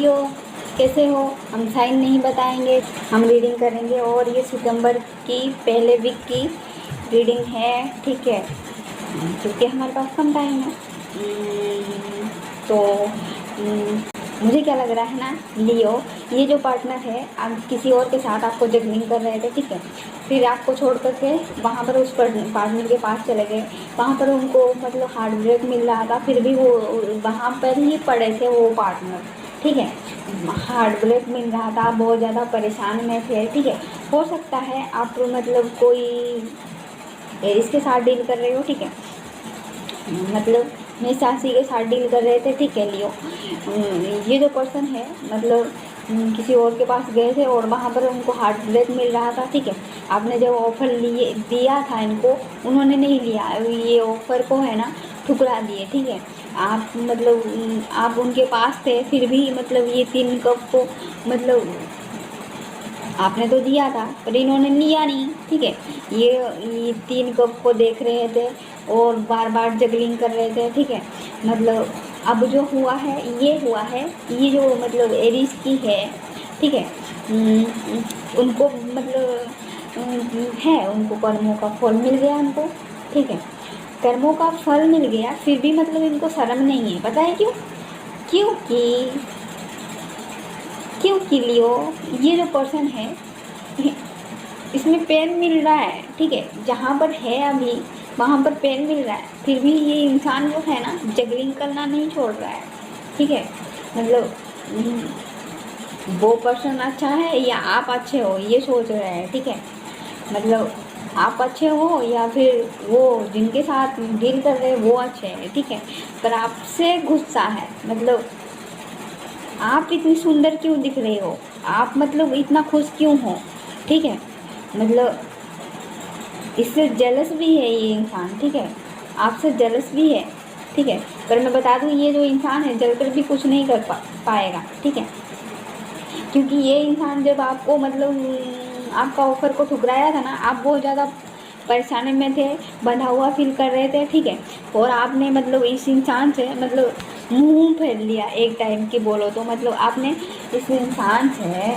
लियो, कैसे हो? हम साइन नहीं बताएंगे, हम रीडिंग करेंगे। और ये सितंबर की पहले वीक की रीडिंग है, ठीक है, क्योंकि हमारे पास कम टाइम है। तो मुझे क्या लग रहा है ना लियो, ये जो पार्टनर है, आप किसी और के साथ आपको जगलिंग कर रहे थे, ठीक है, फिर आपको छोड़ करके वहाँ पर उस पार्टनर के पास चले गए। वहाँ पर उनको मतलब हार्ट ब्रेक मिल रहा था, फिर भी वो वहाँ पर ही पड़े थे वो पार्टनर, ठीक है, हार्ट ब्रेक मिल रहा था, बहुत ज़्यादा परेशान में थे, ठीक है। हो सकता है आप मतलब कोई इसके साथ डील कर रहे हो, ठीक है, मतलब मेरी सासी के साथ डील कर रहे थे, ठीक है लियो। ये जो पर्सन है मतलब किसी और के पास गए थे और वहाँ पर उनको हार्ट ब्रेक मिल रहा था, ठीक है। आपने जब ऑफ़र लिए दिया था इनको, उन्होंने नहीं लिया, ये ऑफ़र को है ना ठुकरा दिए, ठीक है। आप मतलब आप उनके पास थे, फिर भी मतलब ये 3 कप को मतलब आपने तो दिया था पर इन्होंने लिया नहीं, ठीक है। ये 3 कप को देख रहे थे और बार बार जगलिंग कर रहे थे, ठीक है। मतलब अब जो हुआ है ये हुआ है, ये जो मतलब एरीज की है, ठीक है, उनको मतलब है, उनको कर्मों का फल मिल गया उनको, ठीक है, कर्मों का फल मिल गया, फिर भी मतलब इनको शर्म नहीं है। पता है क्यों? क्योंकि क्योंकि लियो, ये जो पर्सन है इसमें पेन मिल रहा है, ठीक है, जहाँ पर है अभी वहाँ पर पेन मिल रहा है, फिर भी ये इंसान जो है ना जगलिंग करना नहीं छोड़ रहा है, ठीक है। मतलब वो पर्सन अच्छा है या आप अच्छे हो ये सोच रहे हैं, ठीक है। मतलब आप अच्छे हो या फिर वो जिनके साथ डील कर रहे हैं वो अच्छे हैं, ठीक है, पर आपसे गुस्सा है। मतलब आप इतनी सुंदर क्यों दिख रहे हो, आप मतलब इतना खुश क्यों हो, ठीक है। मतलब इससे जेलस भी है ये इंसान, ठीक है, आपसे जेलस भी है, ठीक है। पर मैं बता दूँ ये जो इंसान है जलकर भी कुछ नहीं कर पाएगा, ठीक है, क्योंकि ये इंसान जब आपको मतलब आपका ऑफ़र को ठुकराया था ना, आप बहुत ज़्यादा परेशानी में थे, बंधा हुआ फील कर रहे थे, ठीक है। और आपने मतलब इस इंसान से मतलब मुंह फेर लिया एक टाइम की बोलो तो, मतलब आपने इस इंसान से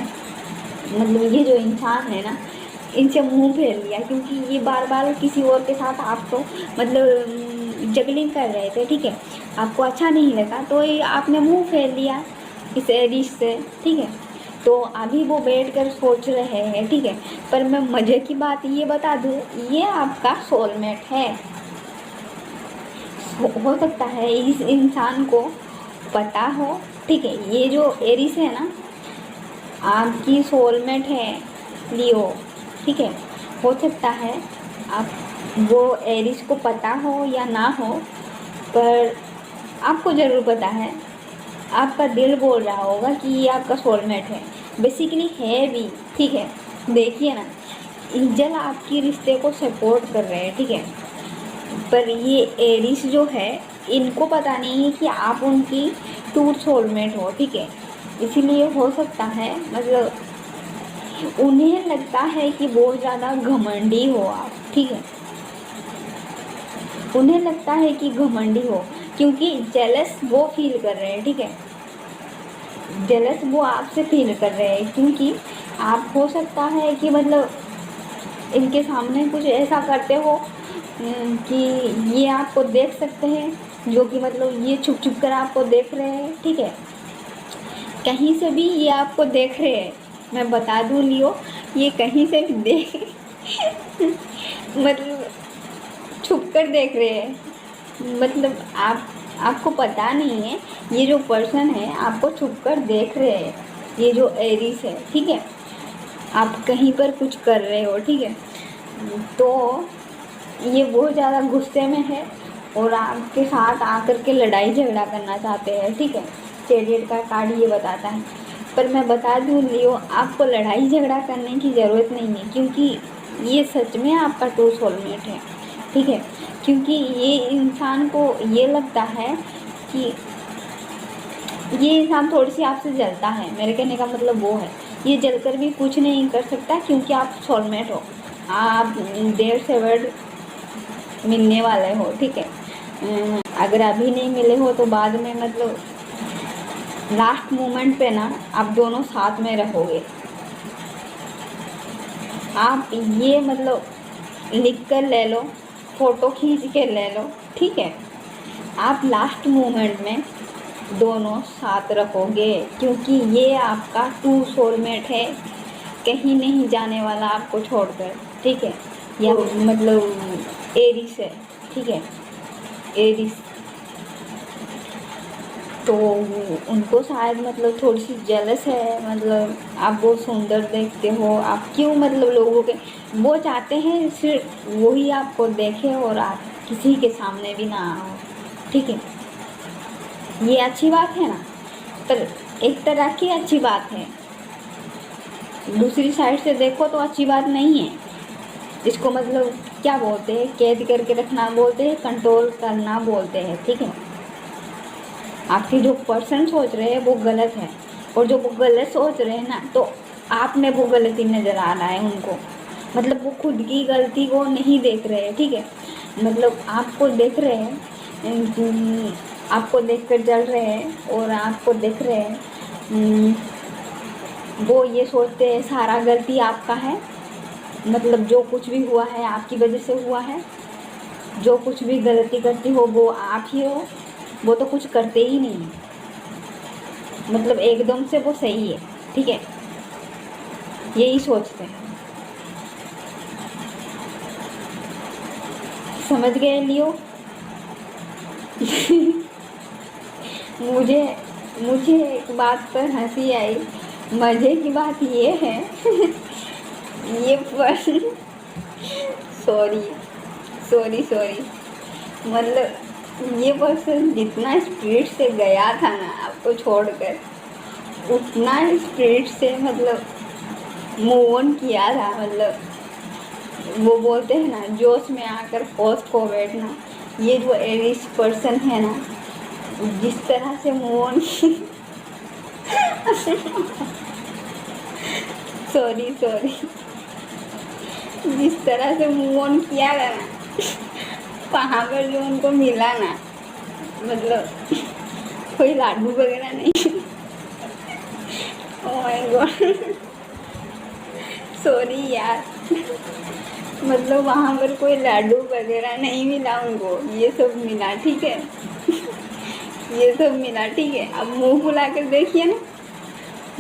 मतलब ये जो इंसान है ना इनसे मुंह फेर लिया, क्योंकि ये बार बार किसी और के साथ आप तो मतलब जगलिंग कर रहे थे, ठीक है, आपको अच्छा नहीं लगा तो ये आपने मुंह फेर लिया इस एडिश से, ठीक है। तो अभी वो बैठ कर सोच रहे हैं, ठीक है। पर मैं मज़े की बात ये बता दूँ, ये आपका सोलमेट है। हो सकता है इस इंसान को पता हो, ठीक है, ये जो एरिस है ना आपकी सोलमेट है लियो, ठीक है। हो सकता है आप वो एरिस को पता हो या ना हो, पर आपको ज़रूर पता है, आपका दिल बोल रहा होगा कि ये आपका सोलमेट है, बेसिकली है भी, ठीक है। देखिए ना, एंजल आपके रिश्ते को सपोर्ट कर रहे हैं, ठीक है, पर ये एरिस जो है इनको पता नहीं है कि आप उनकी ट्रू सोलमेट हो, ठीक है। इसीलिए हो सकता है मतलब उन्हें लगता है कि बहुत ज़्यादा घमंडी हो आप, ठीक है, उन्हें लगता है कि घमंडी हो, क्योंकि जेलस वो फील कर रहे हैं, ठीक है, जेलस वो आपसे फील कर रहे हैं, क्योंकि आप हो सकता है कि मतलब इनके सामने कुछ ऐसा करते हो कि ये आपको देख सकते हैं, जो कि मतलब ये छुप छुप कर आपको देख रहे हैं, ठीक है, कहीं से भी ये आपको देख रहे हैं। मैं बता दूँ लियो, ये कहीं से भी देख मतलब छुप कर देख रहे हैं, मतलब आपको पता नहीं है ये जो पर्सन है आपको छुप कर देख रहे हैं, ये जो एरिस है, ठीक है, आप कहीं पर कुछ कर रहे हो, ठीक है। तो ये बहुत ज़्यादा गुस्से में है और आपके साथ आकर के लड़ाई झगड़ा करना चाहते हैं, ठीक है, चैरियट का कार्ड ये बताता है। पर मैं बता दूँ लियो, आपको लड़ाई झगड़ा करने की ज़रूरत नहीं है, क्योंकि ये सच में आपका ट्रू सोलमेट है, ठीक है। क्योंकि ये इंसान को ये लगता है कि ये इंसान थोड़ी सी आपसे जलता है, मेरे कहने का मतलब वो है, ये जलकर भी कुछ नहीं कर सकता, क्योंकि आप सोलमेट हो, आप देर से वर्ड मिलने वाले हो, ठीक है। अगर अभी नहीं मिले हो तो बाद में मतलब लास्ट मोमेंट पे ना आप दोनों साथ में रहोगे। आप ये मतलब लिख कर ले लो, फ़ोटो खींच के ले लो, ठीक है। आप लास्ट मोमेंट में दोनों साथ रहोगे, क्योंकि ये आपका ट्रू सोलमेट है, कहीं नहीं जाने वाला आपको छोड़कर, ठीक है। या मतलब एरिस है, ठीक है, एरिस। तो उनको शायद मतलब थोड़ी सी जेलस है, मतलब आप बहुत सुंदर देखते हो, आप क्यों मतलब लोगों के, वो चाहते हैं सिर्फ वही आपको देखे और आप किसी के सामने भी ना आओ, ठीक है। ये अच्छी बात है ना, पर एक तरह की अच्छी बात है, दूसरी साइड से देखो तो अच्छी बात नहीं है। इसको मतलब क्या बोलते हैं, कैद करके रखना बोलते हैं, कंट्रोल करना बोलते हैं, ठीक है। आपके जो पर्सन सोच रहे हैं वो गलत है, और जो वो गलत सोच रहे हैं ना, तो आप में वो गलती नज़र आ रहा है उनको, मतलब वो खुद की गलती को नहीं देख रहे हैं, ठीक है। मतलब आपको देख रहे हैं, आपको देख कर जल रहे हैं, और आपको देख रहे हैं, वो ये सोचते हैं सारा गलती आपका है, मतलब जो कुछ भी हुआ है आपकी वजह से हुआ है, जो कुछ भी गलती करती हो वो आप ही हो, वो तो कुछ करते ही नहीं है, मतलब एकदम से वो सही है, ठीक है, यही सोचते हैं। समझ गए लियो? मुझे मुझे एक बात पर हंसी आई, मज़े की बात ये है ये पर सॉरी सॉरी सॉरी, मतलब ये पर्सन जितना स्पीड से गया था ना आपको छोड़कर, उतना स्पीड से मतलब मूव ऑन किया था, मतलब वो बोलते हैं ना जोश में आकर होश खो बैठना, ये जो एरिस पर्सन है ना, जिस तरह से मूव ऑन सॉरी सॉरी, जिस तरह से मूव ऑन किया था ना, वहाँ पर जो उनको मिला ना, मतलब कोई लाडू वगैरह नहीं। ओह माय गॉड, सॉरी यार, मतलब वहाँ पर कोई लाडू वगैरह नहीं मिला उनको, ये सब मिला, ठीक है। ये सब मिला, ठीक है। अब मुंह फुला कर देखिए ना,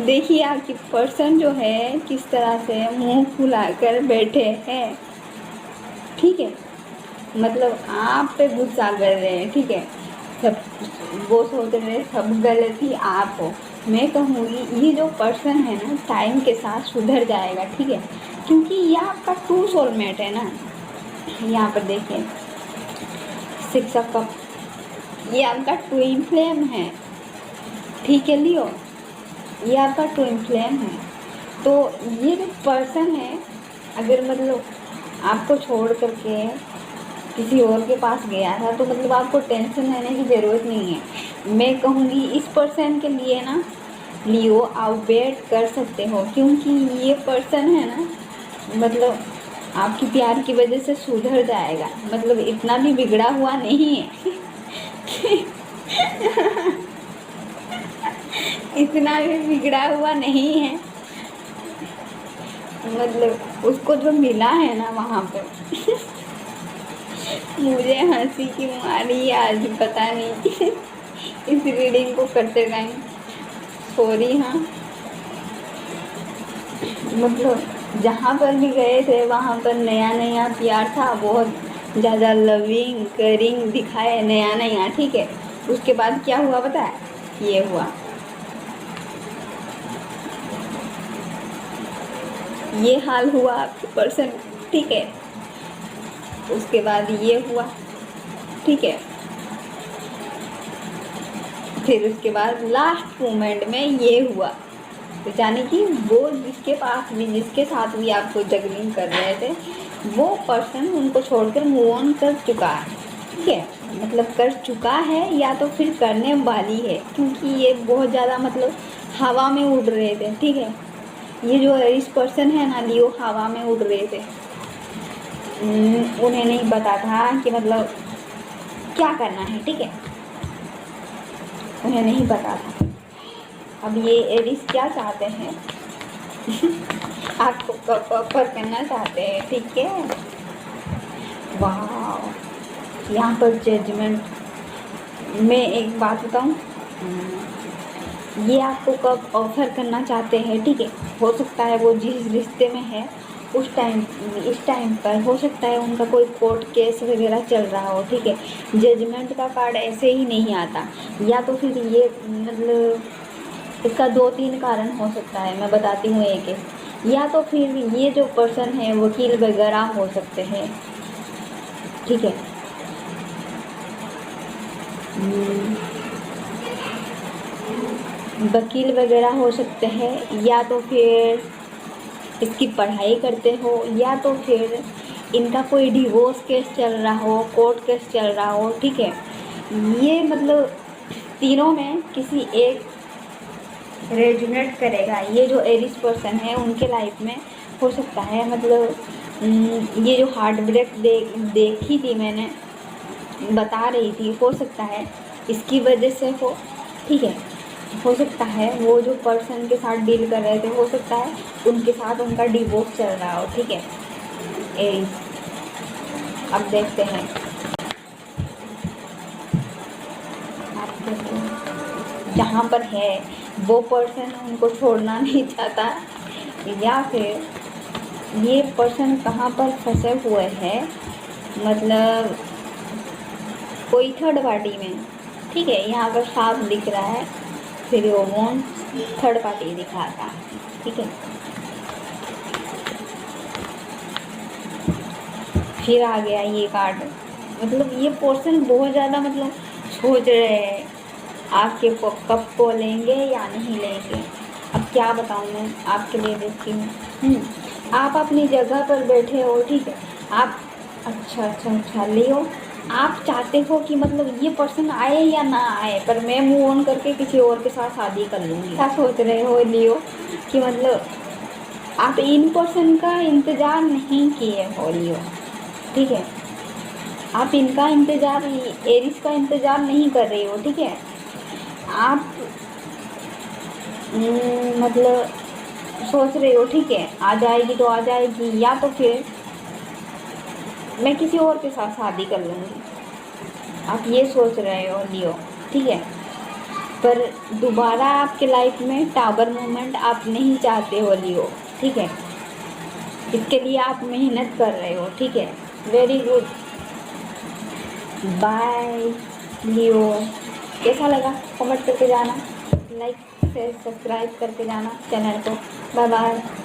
देखिए आपकी पर्सन जो है किस तरह से मुंह फुला कर बैठे हैं, ठीक है। मतलब आप पे गुस्सा कर रहे हैं, ठीक है, सब वो सोच रहे हैं सब गलती आप हो। मैं कहूँगी ये जो पर्सन है ना टाइम के साथ सुधर जाएगा, ठीक है, क्योंकि ये आपका ट्रू सोलमेट है ना। यहाँ पर देखिए शिक्षक का, ये आपका ट्विन फ्लेम है, ठीक है लियो, ये आपका ट्विन फ्लेम है। तो ये जो पर्सन है, अगर मतलब आपको छोड़ करके किसी और के पास गया था, तो मतलब आपको टेंशन लेने की ज़रूरत नहीं है। मैं कहूँगी इस पर्सन के लिए ना लियो आप वेट कर सकते हो, क्योंकि ये पर्सन है ना, मतलब आपकी प्यार की वजह से सुधर जाएगा, मतलब इतना भी बिगड़ा हुआ नहीं है। इतना भी बिगड़ा हुआ नहीं है, मतलब उसको जो मिला है ना वहाँ पर मुझे हंसी की मारी आज, पता नहीं इस रीडिंग को करते टाइम, सॉरी। हाँ, मतलब जहाँ पर भी गए थे वहाँ पर नया नया प्यार था, बहुत ज़्यादा लविंग केयरिंग दिखाए नया नया, ठीक है। उसके बाद क्या हुआ पता है, ये हुआ, ये हाल हुआ आपके पर्सन, ठीक है। उसके बाद ये हुआ, ठीक है। फिर उसके बाद लास्ट मोमेंट में ये हुआ, तो यानी कि वो जिसके पास भी, जिसके साथ भी आपको जगलिंग कर रहे थे, वो पर्सन उनको छोड़कर मूव ऑन कर चुका है, ठीक है। मतलब कर चुका है या तो फिर करने वाली है, क्योंकि ये बहुत ज़्यादा मतलब हवा में उड़ रहे थे, ठीक है। ये जो इस पर्सन है ना लियो, हवा में उड़ रहे थे, उन्हें नहीं पता था कि मतलब क्या करना है, ठीक है, उन्हें नहीं पता था। अब ये एरीज क्या चाहते हैं आपको ऑफर करना चाहते हैं, ठीक है। वाह, यहाँ पर जजमेंट में एक बात बताऊँ, ये आपको कब ऑफ़र करना चाहते हैं, ठीक है। हो सकता है वो जिस रिश्ते में है उस टाइम, इस टाइम पर हो सकता है उनका कोई कोर्ट केस वगैरह चल रहा हो, ठीक है। जजमेंट का कार्ड ऐसे ही नहीं आता, या तो फिर ये मतलब इसका 2-3 कारण हो सकता है, मैं बताती हूँ एक एक। या तो फिर ये जो पर्सन है वकील वगैरह हो सकते हैं, ठीक है। वकील वगैरह हो सकते हैं, या तो फिर इसकी पढ़ाई करते हो, या तो फिर इनका कोई डिवोर्स केस चल रहा हो, कोर्ट केस चल रहा हो, ठीक है। ये मतलब तीनों में किसी एक रेजोनेट करेगा, ये जो एरिस पर्सन है उनके लाइफ में हो सकता है। मतलब ये जो हार्ट ब्रेक देखी थी मैंने, बता रही थी, हो सकता है इसकी वजह से हो, ठीक है। हो सकता है वो जो पर्सन के साथ डील कर रहे थे, हो सकता है उनके साथ उनका डिवोर्स चल रहा हो, ठीक है। एरीज, अब देखते हैं आप जहाँ पर है वो पर्सन उनको छोड़ना नहीं चाहता, या फिर ये पर्सन कहाँ पर फंसे हुए हैं, मतलब कोई थर्ड पार्टी में, ठीक है। यहाँ पर साफ दिख रहा है, फिर वो वॉन थर्ड पार्टी दिखाता है, ठीक है। फिर आ गया ये कार्ड, मतलब ये पर्सन बहुत ज़्यादा मतलब सोच रहे हैं आपके कप को लेंगे या नहीं लेंगे। अब क्या बताऊँ मैं आपके लिए देखती हूँ। आप अपनी जगह पर बैठे हो, ठीक है। आप अच्छा लियो, आप चाहते हो कि मतलब ये पर्सन आए या ना आए, पर मैं मूव ऑन करके किसी और के साथ शादी कर लूँगी। क्या सोच रहे हो लियो कि मतलब आप इन पर्सन का इंतज़ार नहीं किए हो लियो, ठीक है। आप इनका इंतज़ार, एरिस का इंतज़ार नहीं कर रही हो, ठीक है। आप मतलब सोच रहे हो, ठीक है, आ जाएगी तो आ जाएगी, या तो फिर मैं किसी और के साथ शादी कर लूँगी, आप ये सोच रहे हो लियो, ठीक है। पर दोबारा आपके लाइफ में टावर मोमेंट आप नहीं चाहते हो लियो, ठीक है। इसके लिए आप मेहनत कर रहे हो, ठीक है। वेरी गुड, बाय लियो। कैसा लगा कमेंट करके जाना, लाइक शेयर सब्सक्राइब करके जाना चैनल को। Bye bye.